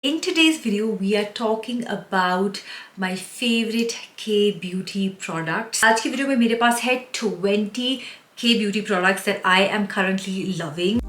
In today's video, we are talking about my favorite K beauty products. आज की video में मेरे पास है 20 K beauty products that I am currently loving.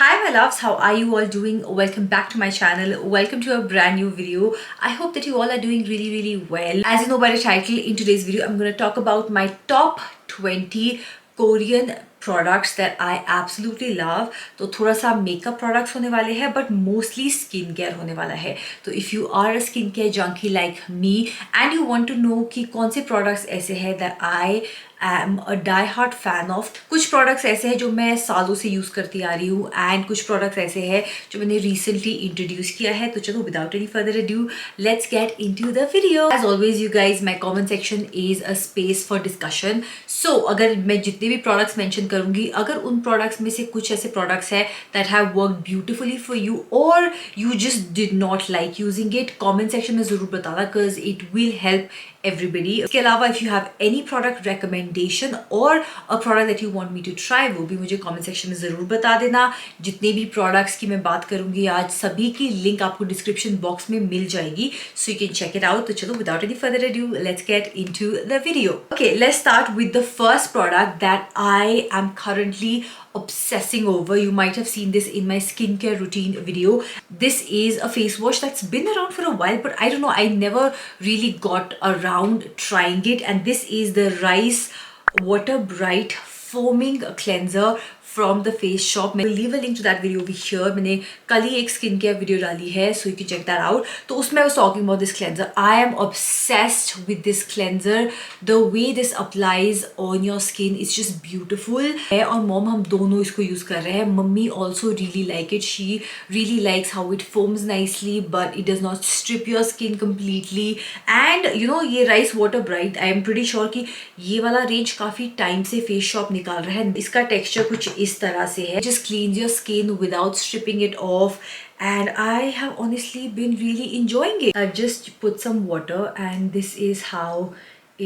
Hi my loves, how are you all doing? Welcome back to my channel. Welcome to a brand new video. I hope that you all are doing really well. As you know by the title, in today's video I'm going to talk about my top 20 Korean products that I absolutely love. तो थोड़ा सा makeup products होने वाले हैं but mostly skin care होने वाला है. तो if you are a skin care junkie like me and you want to know कि कौन से प्रोडक्ट्स ऐसे हैं that I am a die hard fan of. कुछ प्रोडक्ट्स ऐसे हैं जो मैं सालों से यूज़ करती आ रही हूँ एंड कुछ प्रोडक्ट्स ऐसे हैं जो मैंने रिसेंटली इंट्रोड्यूस किया है. तो चलो without any further adieu let's get into the video. As always you guys, my comment section is a space for discussion. So अगर मैं जितने भी प्रोडक्ट्स मेंशन करूंगी, अगर उन प्रोडक्ट्स में से कुछ ऐसे प्रोडक्ट्स हैं that have worked beautifully for you और you just did not like using it, comment section में ज़रूर बताना because it will help everybody. इसके अलावा if you have any product recommendation or a product that you want me to try, वो भी मुझे comment section में ज़रूर बता देना. जितने भी products की मैं बात करूँगी आज, सभी की link आपको description box में मिल जाएगी, so you can check it out. तो चलो without any further ado, let's get into the video. Okay, let's start with the first product that I am currently obsessing over. You might have seen this in my skincare routine video. This is a face wash that's been around for a while, but I don't know, I never really got around trying it, and this is the Rice Water Bright Foaming Cleanser from the Face Shop. मैं leave a link to that video over here. मैंने कल ही एक skin care video डाली है, so you can check that out. तो उसमें I was talking about this cleanser. I am obsessed with this cleanser. The way this applies on your skin is just beautiful. मैं और mom हम दोनों इसको use कर रहे हैं. Mummy also really like it. She really likes how it foams nicely, but it does not strip your skin completely. And you know, ये Rice Water Bright, I am pretty sure कि ये वाला range काफ़ी time से face shop निकाल रहा है. इसका टेक्सचर कुछ इस तरह से है. Just cleans your skin without stripping it off, and I have honestly been really enjoying it. I've just put some water and this is how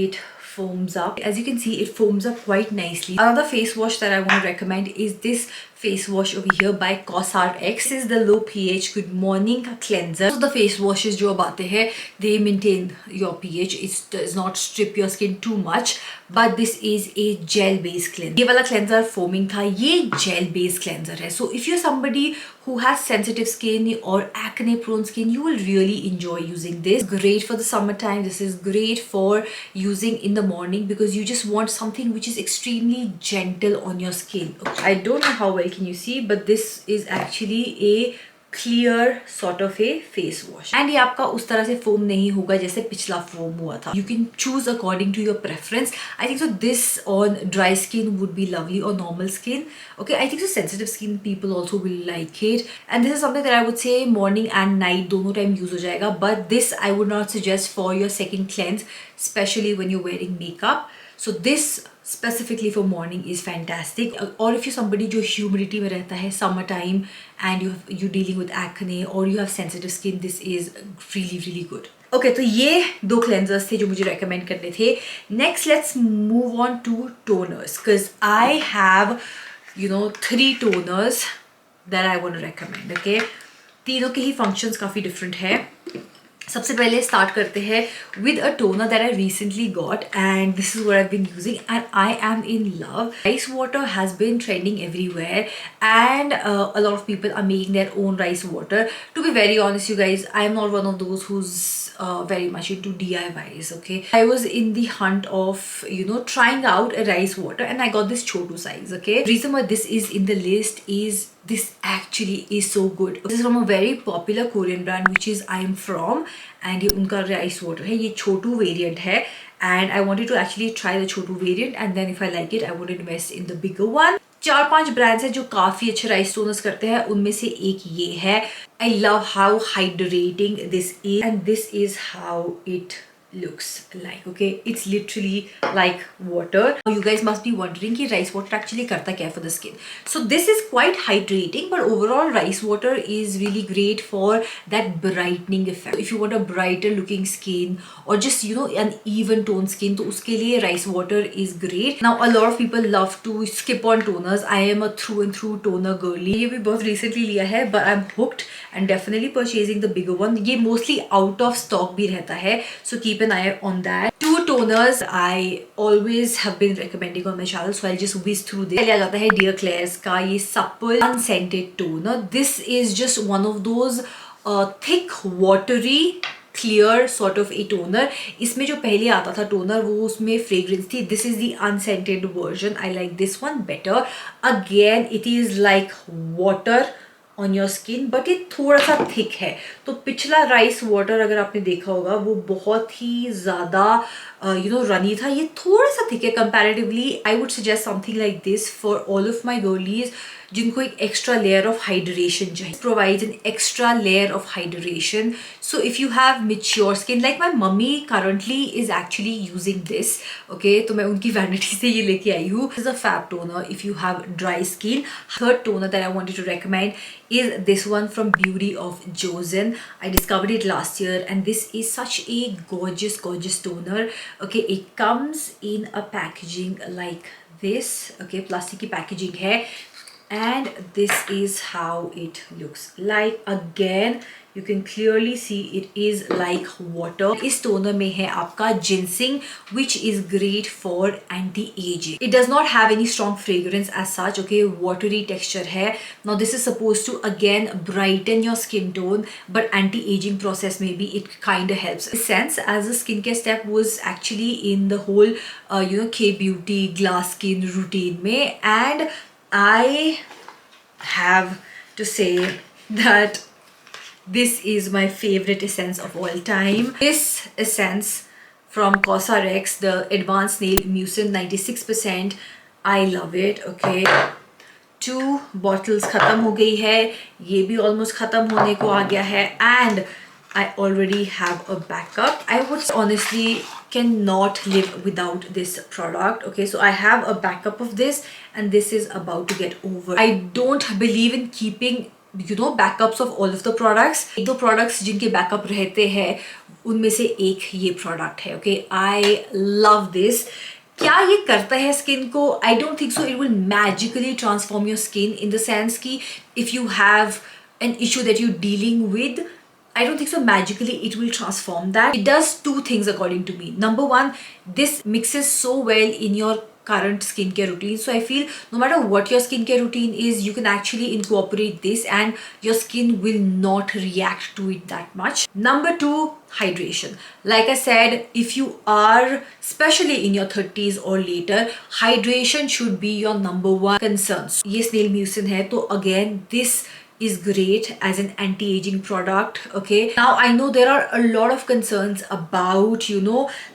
it foams up. As you can see, it foams up quite nicely. Another face wash that I want to recommend is this face wash over here by CosRX. This is the low pH good morning cleanser. So the face washes जो अब आते हैं, they maintain your pH. It does not strip your skin too much, but this is a gel based cleanser. ये वाला cleanser foaming था, ये gel based cleanser है. So if you're somebody who has sensitive skin or acne prone skin, you will really enjoy using this. Great for the summertime. This is great for using in the morning because you just want something which is extremely gentle on your skin. Okay. I don't know how well can you see, but this is actually a clear sort of a face wash, and ये आपका उस तरह से foam नहीं होगा जैसे पिछला foam हुआ था. You can choose according to your preference. I think so this on dry skin would be lovely, or normal skin. Okay, I think so sensitive skin people also will like it, and this is something that I would say morning and night दोनों time use हो जाएगा. But this I would not suggest for your second cleanse, especially when you're wearing makeup. So this specifically for morning is fantastic. Or if you're somebody जो humidity में रहता है summer time and you're dealing with acne or you have sensitive skin, this is really good. Okay, तो ये दो cleansers थे जो मुझे recommend करने थे. Next, let's move on to toners because I have, you know, 3 toners that I want to recommend. Okay, तीनों के ही functions काफ़ी different है. सबसे पहले स्टार्ट करते हैं with a toner that I recently got, and this is what I've been using and I am in love. Rice water has been trending everywhere, and a lot of people are making their own rice water. To be very honest, you guys, I am not one of those who's very much into DIYs. Okay, I was in the hunt of, you know, trying out a rice water, and I got this chotu size. Okay, reason why this is in the list is this actually is so good. This is from a very popular Korean brand which is I am from, and ये उनका rice water है. ये छोटू variant है, and I wanted to actually try the Chhotu variant, and then if I like it I would invest in the bigger one. 4-5 brands हैं जो काफ़ी अच्छे rice toners करते हैं, उनमें से एक ये है. I love how hydrating this is, and this is how it looks like. Okay, it's literally like water. You guys must be wondering कि rice water actually करता क्या है for the skin. So this is quite hydrating, but overall rice water is really great for that brightening effect. If you want a brighter looking skin or just an even tone skin, तो उसके लिए rice water is great. Now a lot of people love to skip on toners. I am a through and through toner girly. ये भी बहुत recently लिया है, but I'm hooked and definitely purchasing the bigger one. ये mostly out of stock भी रहता है, so keep an eye on that. Two toners I always have been recommending on my channel, so I'll just whiz through this. पहले आ जाता है Dear Klairs का ये supple unscented toner. This is just one of those thick watery clear sort of a toner. इसमें जो पहले आता था toner वो उसमें fragrance थी. This is the unscented version. I like this one better. Again, it is like water on your skin, but ये थोड़ा सा thick है. तो पिछला राइस वाटर अगर आपने देखा होगा वो बहुत ही ज़्यादा runny था. ये थोड़ा सा thick है comparatively. I would suggest something like this for all of my girlies जिनको एक extra layer of hydration चाहिए. Provides an extra layer of hydration. So if you have mature skin, like my mummy currently is actually using this. Okay, तो मैं उनकी vanity से ये लेके आई हूँ. This is a fab toner if you have dry skin. Third toner that I wanted to recommend is this one from Beauty of Joseon. I discovered it last year and this is such a gorgeous toner. Okay, it comes in a packaging like this. Okay, plastic की packaging है. And this is how it looks like. Again, you can clearly see it is like water. इस toner में है आपका ginseng, which is great for anti-aging. It does not have any strong fragrance as such. Okay, watery texture है. Now this is supposed to again brighten your skin tone, but anti-aging process maybe it kind of helps. In a sense, as a skincare step was actually in the whole K-beauty glass skin routine में, and I have to say that this is my favorite essence of all time. This essence from Cosrx, the Advanced Nail Mucin 96%, I love it. Okay, 2 bottles खत्म हो गई है, ये भी almost खत्म होने को आ गया है, and I already have a backup. I would honestly cannot live without this product. Okay, so I have a backup of this and this is about to get over. I don't believe in keeping backups of all of the products. एक दो products जिनके backup रहते हैं उनमें से एक ये product है. Okay, I love this. क्या ये करता है स्किन को? I don't think so. It will magically transform your skin in the sense कि if you have an issue that you're dealing with, I don't think so magically it will transform that. It does 2 things according to me. Number 1, this mixes so well in your current skincare routine. So I feel no matter what your skincare routine is, you can actually incorporate this and your skin will not react to it that much. Number 2, hydration. Like I said, if you are especially in your 30s or later, hydration should be your number 1 concern. ये snail mucin है, तो again this is great as an anti-aging product. Okay, now I know there are a lot of concerns about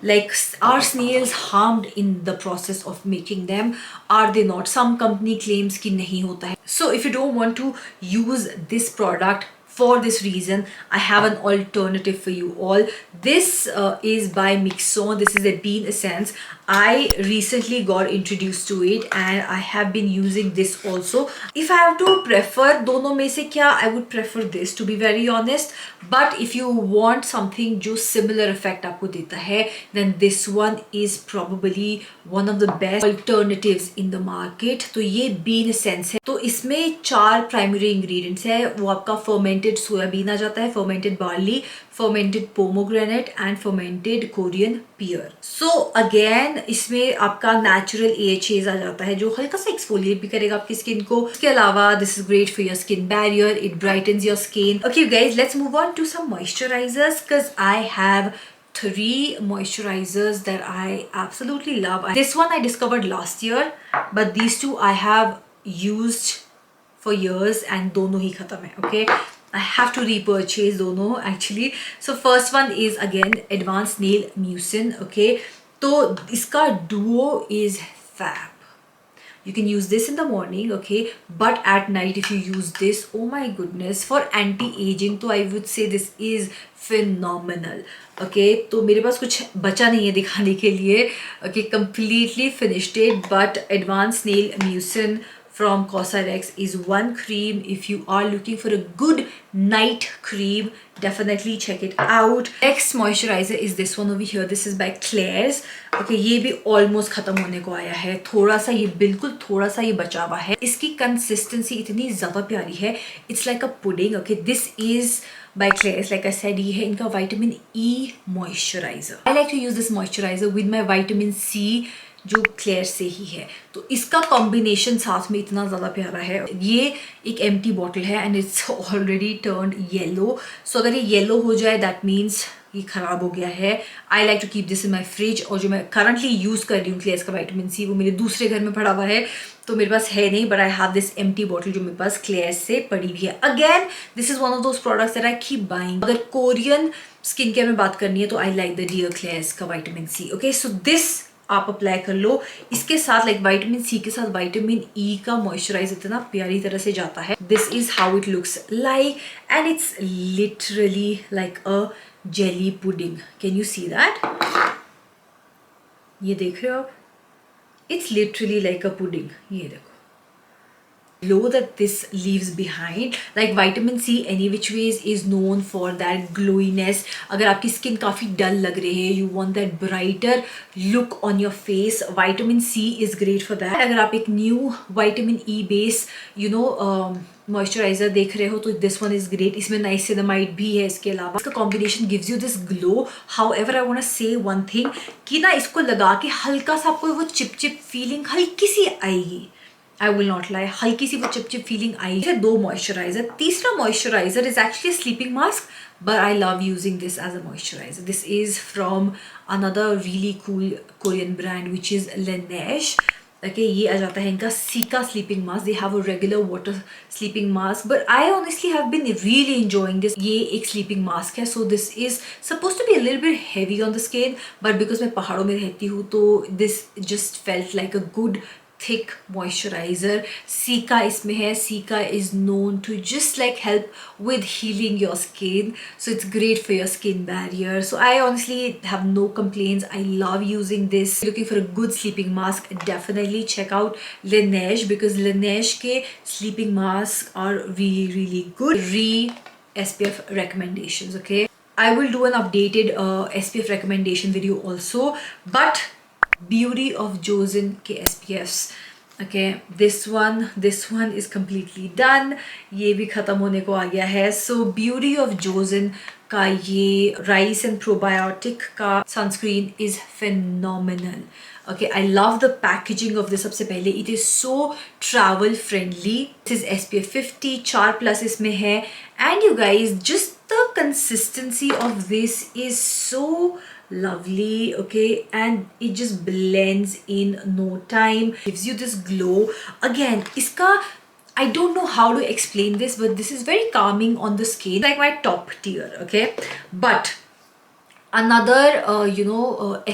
like are snails harmed in the process of making them? Are they not? Some company claims कि नहीं होता है. So if you don't want to use this product for this reason, I have an alternative for you all. This is by Mixon. This is a bean essence. I recently got introduced to it and I have been using this also. If I have to prefer दोनों में से क्या, I would prefer this to be very honest. But if you want something जो similar effect आपको देता है, then this one is probably one of the best alternatives in the market. तो ये bean essence है. तो इसमें 4 primary ingredients है. वो आपका fermented soybean आ जाता है, fermented barley, fermented pomegranate and fermented Korean pear. So again इसमें आपका natural AHAs आ जाता है जो हल्का सा exfoliate भी करेगा आपकी skin को. इसके अलावा this is great for your skin barrier. It brightens your skin. Okay guys, let's move on to some moisturizers because I have 3 moisturizers that I absolutely love. This one I discovered last year, but these 2 I have used for years and दोनों ही खत्म है. Okay, I have to repurchase दोनों actually. So first one is again Advanced Nail Mucin. Okay, तो इसका duo is fab. You can use this in the morning, okay, but at night if you use this, oh my goodness, for anti-aging तो I would say this is phenomenal. Okay, तो मेरे पास कुछ बचा नहीं है दिखाने के लिए. Okay, completely finished it, but Advanced Nail Mucin from Cosrx is one cream. If you are looking for a good night cream, definitely check it out. Next moisturizer is this one over here. This is by Klairs. Okay, ये भी almost खत्म होने को आया है. थोड़ा सा ये बिल्कुल थोड़ा सा ये बचा हुआ है. इसकी consistency इतनी ज़्यादा प्यारी है. It's like a pudding. Okay, this is by Klairs. Like I said, ये है इनका vitamin E moisturizer. I like to use this moisturizer with my vitamin C जो क्लेयर से ही है. तो इसका कॉम्बिनेशन साथ में इतना ज़्यादा प्यारा है. ये एक एम्प्टी बॉटल है and it's already turned yellow. So अगर ये येलो हो जाए दैट मीन्स ये ख़राब हो गया है. I like to keep this in my fridge. और जो मैं करंटली यूज़ कर रही हूँ क्लेयर्स का विटामिन सी, वो मेरे दूसरे घर में पड़ा हुआ है, तो मेरे पास है नहीं, but I have this empty bottle जो मेरे पास क्लेयर्स से पड़ी हुई है. Again this is one of those products that I keep buying. अगर कोरियन स्किन केयर में बात करनी है तो I like the Dear Klairs का vitamin C. Okay, so this आप अप्लाई कर लो. इसके साथ लाइक विटामिन सी के साथ विटामिन ई का मॉइस्चराइज इतना प्यारी तरह से जाता है. This is how it looks like and it's literally like a jelly pudding. Can you see that? ये देख रहे हो आप? It's literally like a pudding. ये देखो glow that this leaves behind. Like vitamin C any which ways is known for that glowiness. अगर आपकी skin काफ़ी डल लग रही है, you want that brighter look on your face, vitamin C is great for that. अगर आप एक new vitamin E base moisturiser देख रहे हो तो दिस वन इज ग्रेट. इसमें नाइसिनामाइड भी है. इसके अलावा इसका combination gives you this glow. However I want to say one thing कि ना इसको लगा के हल्का सा आपको वो चिप चिप फीलिंग हल्की सी आएगी. आई विल नॉट लाई, हल्की सी वो चिपचिप फीलिंग आई है. 2 मॉइस्चराइजर. तीसरा moisturiser is actually sleeping mask, but I love using this as a moisturiser. This is from another really cool Korean brand which is Laneige. Okay, ये आ जाता है इनका cica sleeping mask. They have a regular water sleeping mask, but I honestly have been really enjoying this. ये एक sleeping mask है, so this is suppose to be a little bit heavy on the skin, but because मैं पहाड़ों में रहती हूँ तो this just felt like a good thick moisturizer. Sika इसमें है. Sika is known to just like help with healing your skin, so it's great for your skin barrier. So I honestly have no complaints. I love using this. Looking for a good sleeping mask, definitely check out Laneige because Laneige के sleeping masks are really good. SPF recommendations. Okay, I will do an updated SPF recommendation video also, but Beauty of Joseon के SPFs. Okay, this one is completely done. ये भी ख़त्म होने को आ गया है. So Beauty of Joseon का ये rice and probiotic का sunscreen is phenomenal. Okay, I love the packaging of this. सबसे पहले it is so travel friendly. This is SPF 50 4+ इसमें है. And you guys, just the consistency of this is so lovely. Okay, and it just blends in no time, gives you this glow. Again, iska I don't know how to explain this, but this is very calming on the skin, like my top tier. Okay, but another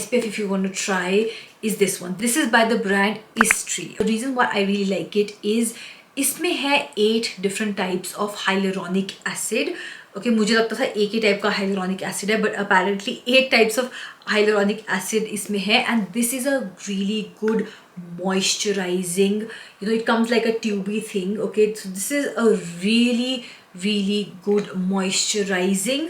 SPF if you want to try is this one. This is by the brand Istri. The reason why I really like it is इसमें है 8 different types of hyaluronic acid. ओके, मुझे लगता था एक ही type का hyaluronic acid है, but apparently 8 types of hyaluronic acid इसमें है. And this is a really good moisturising. It comes like a tubey thing. Okay, so this is a really good moisturising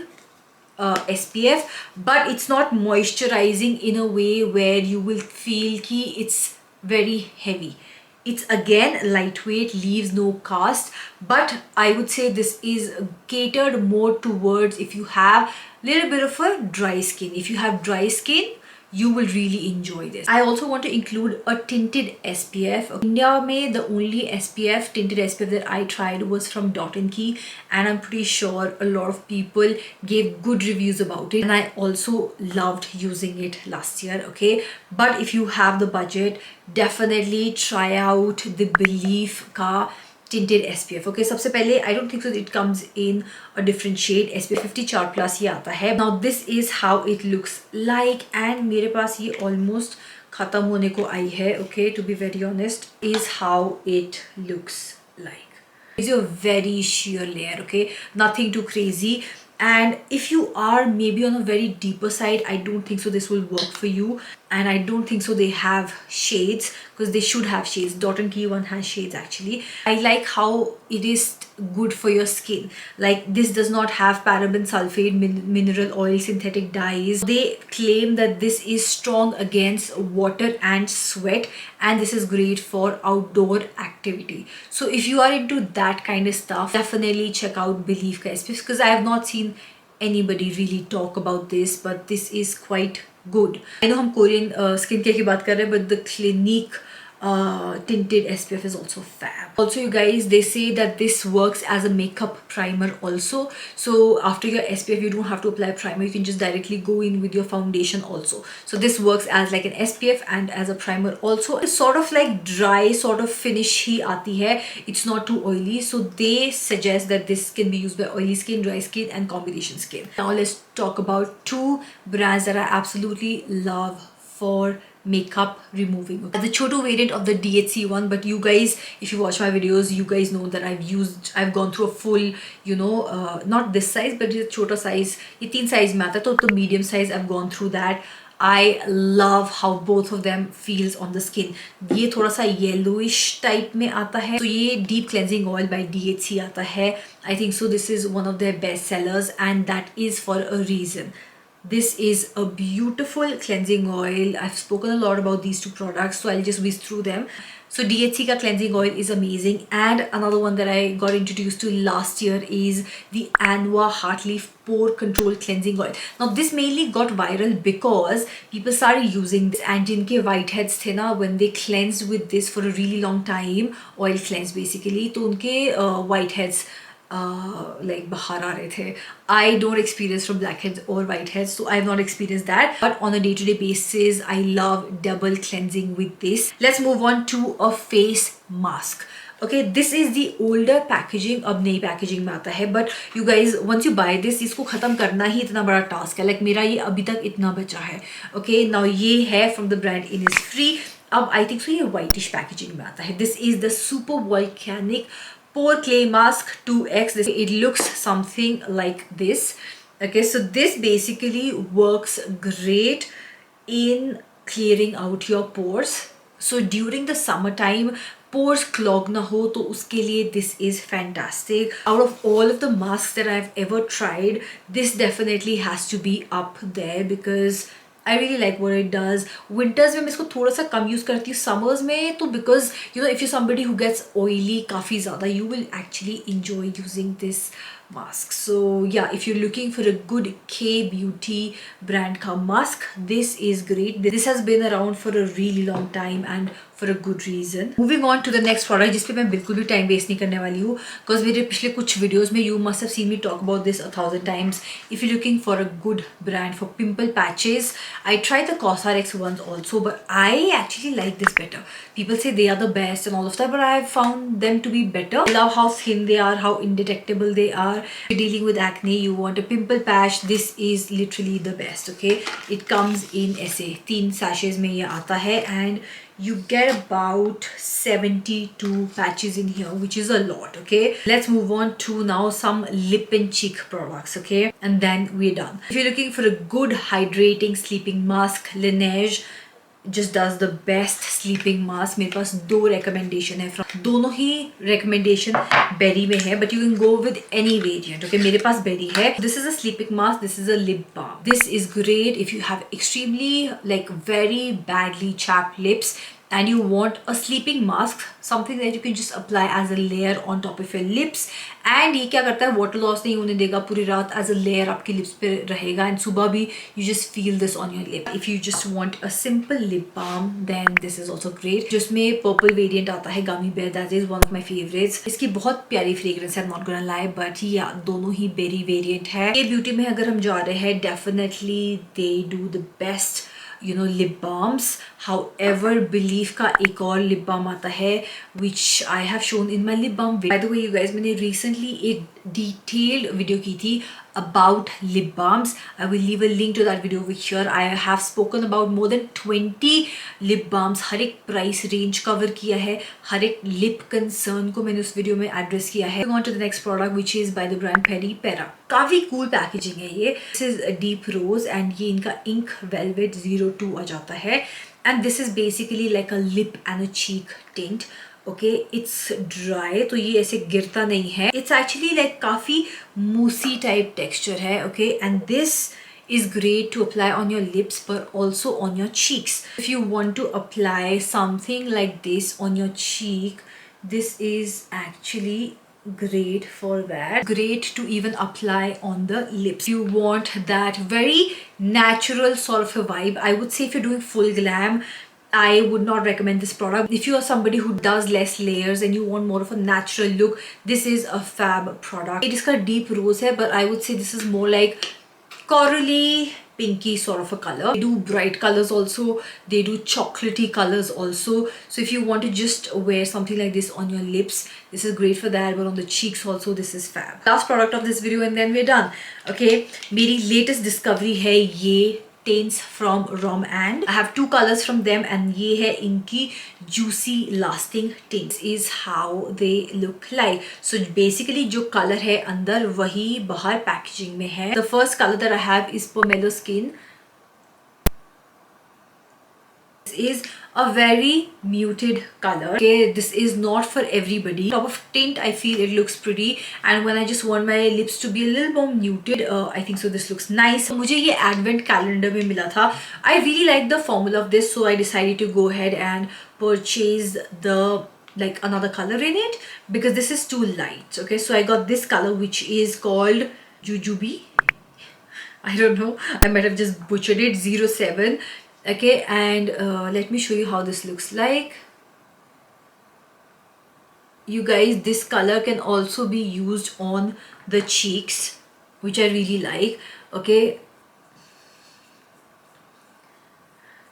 SPF, but it's not moisturizing in a way where you will feel कि it's very heavy. It's again lightweight, leaves no cast, but I would say this is catered more towards if you have little bit of a dry skin. If you have dry skin, you will really enjoy this. I also want to include a tinted SPF. India mein the only SPF, tinted SPF that I tried was from Dot & Key, and I'm pretty sure a lot of people gave good reviews about it, and I also loved using it last year. Okay, but if you have the budget, definitely try out the Belief ka tinted SPF. Okay, सबसे पहले I don't think so it comes in a different shade. SPF 50 4+ ये आता है. Now this is how it looks like, and मेरे पास ये almost खत्म होने को आई है, okay, to be very honest, is how it looks like. It's a very sheer layer, okay, nothing too crazy. And if you are maybe on a very deeper side, I don't think so this will work for you. And I don't think so they have shades, because they should have shades. Dot and Key one has shades actually. I like how it is good for your skin. Like, this does not have paraben, sulfate, mineral oil, synthetic dyes. They claim that this is strong against water and sweat, and this is great for outdoor activity. So if you are into that kind of stuff, definitely check out Believe ka SPF, because I have not seen anybody really talk about this, but this is quite good. I know हम Korean skincare की बात कर रहे हैं, but the Clinique tinted SPF is also fab. Also, you guys, they say that this works as a makeup primer also. So after your SPF, you don't have to apply primer. You can just directly go in with your foundation also. So this works as like an SPF and as a primer also. It's sort of like dry sort of finish hi aati hai. It's not too oily. So they suggest that this can be used by oily skin, dry skin and combination skin. Now let's talk about two brands that I absolutely love for makeup removing. The Choto variant of the DHC one, but you guys, if you watch my videos, you guys know that I've gone through a full, you know, not this size, but it's Choto size. ये 3 size में आता है, तो medium size I've gone through that. I love how both of them feels on the skin. ये थोड़ा सा yellowish type में आता है, तो ये deep cleansing oil by DHC आता है. I think so this is one of their best sellers, and that is for a reason. This is a beautiful cleansing oil. I've spoken a lot about these two products, so I'll just whiz through them. So DHC ka cleansing oil is amazing, and another one that I got introduced to last year is the Anua Heartleaf Pore Control Cleansing Oil. Now this mainly got viral because people started using this, and jinke whiteheads the na, when they cleansed with this for a really long time, oil cleanse basically, to unke whiteheads like bahar aa rahe the. I don't experience from blackheads or whiteheads, so I have not experienced that, but on a day-to-day basis I love double cleansing with this. Let's move on to a face mask. Okay, this is the older packaging, अब नई packaging में आता है, but you guys, once you buy this, इसको ख़त्म करना ही इतना बड़ा task है. Like मेरा ये अभी तक इतना बचा है. Okay, now ये है from the brand Innisfree. अब I think so ये whitish packaging में आता है. This is the Super Volcanic Pore Clay Mask 2X. It looks something like this. Okay, so this basically works great in clearing out your pores. So during the summertime, pores clog na ho, to uske liye this is fantastic. Out of all of the masks that I've ever tried, this definitely has to be up there because I really like what it does. Winters में मैं इसको थोड़ा सा कम use करती हूँ. Summers में तो because you know if you're somebody who gets oily काफ़ी ज़्यादा, you will actually enjoy using this mask. So yeah, if you're looking for a good K-beauty brand ka mask, this is great. This has been around for a really long time and for a good reason. Moving on to the next product, जिस पे मैं बिल्कुल भी time waste नहीं करने वाली हूँ, because मेरे पिछले कुछ videos में you must have seen me talk about this 1,000 times. If you're looking for a good brand for pimple patches, I tried the Cosrx ones also, but I actually like this better. People say they are the best and all of that, but I have found them to be better. I love how thin they are, how indetectable they are. If you're dealing with acne, you want a pimple patch, this is literally the best. Okay, it comes in ऐसे 3 sachets में ये आता है, and you get about 72 patches in here, which is a lot. Okay, let's move on to now some lip and cheek products. Okay, and then we're done. If you're looking for a good hydrating sleeping mask, Laneige just does the best sleeping mask. मेरे पास 2 recommendation है, from दोनों ही recommendation berry में है, but you can go with any variant. Okay, मेरे पास berry है. This is a sleeping mask, this is a lip balm. This is great if you have extremely like very badly chapped lips and you want a sleeping mask, something that you can just apply as a layer on top of your lips. And ये क्या करता है, water loss नहीं होने देगा, पूरी रात as a layer आपके lips पे रहेगा, and सुबह भी you just feel this on your lip. If you just want a simple lip balm, then this is also great. जिसमें purple variant आता है, gummy bear, that is one of my favorites. इसकी बहुत प्यारी fragrance है, I'm not gonna lie, but yeah, दोनों ही berry variant है. ये beauty में अगर हम जा रहे हैं, definitely they do the best, you know, lip balms. However, Believe का एक और lip balm आता है, which I have shown in my lip balm video. By the way, you guys, मैंने recently एक detailed video की थी about lip balms. I will leave a link to that video over here. I have spoken about more than 20 lip balms. हर एक price range cover किया है, हर एक lip concern को मैंने उस video में address किया है. Moving on to the next product which is by the brand Peri Pera. काफ़ी cool packaging है ये. This is a deep rose and ये इनका ink velvet 02 आ जाता है. And this is basically like a lip and a cheek tint. Okay it's dry, तो ये ऐसे गिरता नहीं है. इट्स एक्चुअली लाइक काफ़ी मूसी टाइप टेक्सचर है. Okay and this is great to apply on your lips but also on your cheeks. If you want to apply something like this on your cheek, this is actually great for that. Great to even apply on the lips. You want that very natural sort of a vibe. I would say if you're doing full glam, I would not recommend this product. If you are somebody who does less layers and you want more of a natural look, this is a fab product. It is called deep rose hai, but I would say this is more like corally pinky sort of a color. They do bright colors also, they do chocolatey colors also. So if you want to just wear something like this on your lips, this is great for that, but on the cheeks also this is fab. Last product of this video and then we're done. Okay, मेरी latest discovery है ये tints from Rom and I have two colors from them and ये है इनकी juicy lasting tints. Is how they look like. So basically जो color है अंदर वही बाहर packaging में है. The first color that I have is Pomelo Skin. This is a very muted color. Okay, this is not for everybody. Top of tint, I feel it looks pretty, and when I just want my lips to be a little more muted, I think so this looks nice. मुझे ये advent calendar में मिला था. I really like the formula of this, so I decided to go ahead and purchase the like another color in it because this is too light. Okay, so I got this color which is called Jujube. I don't know, I might have just butchered it. 07. Okay, and let me show you how this looks like. You guys, this color can also be used on the cheeks, which I really like. Okay,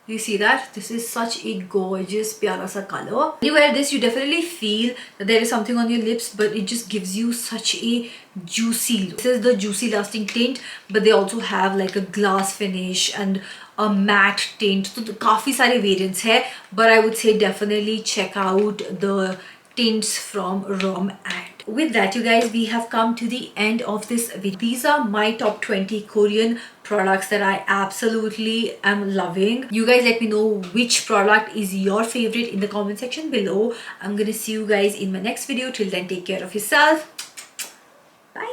you see that this is such a gorgeous pyara sa color. When you wear this, you definitely feel that there is something on your lips, but it just gives you such a juicy look. This is the juicy lasting tint, but they also have like a glass finish and a matte tint. So काफी सारे variants है, but I would say definitely check out the tints from Rom and. With that, you guys, we have come to the end of this video. These are my top 20 Korean products that I absolutely am loving. You guys let me know which product is your favorite in the comment section below. I'm gonna see you guys in my next video. Till then, take care of yourself. Bye.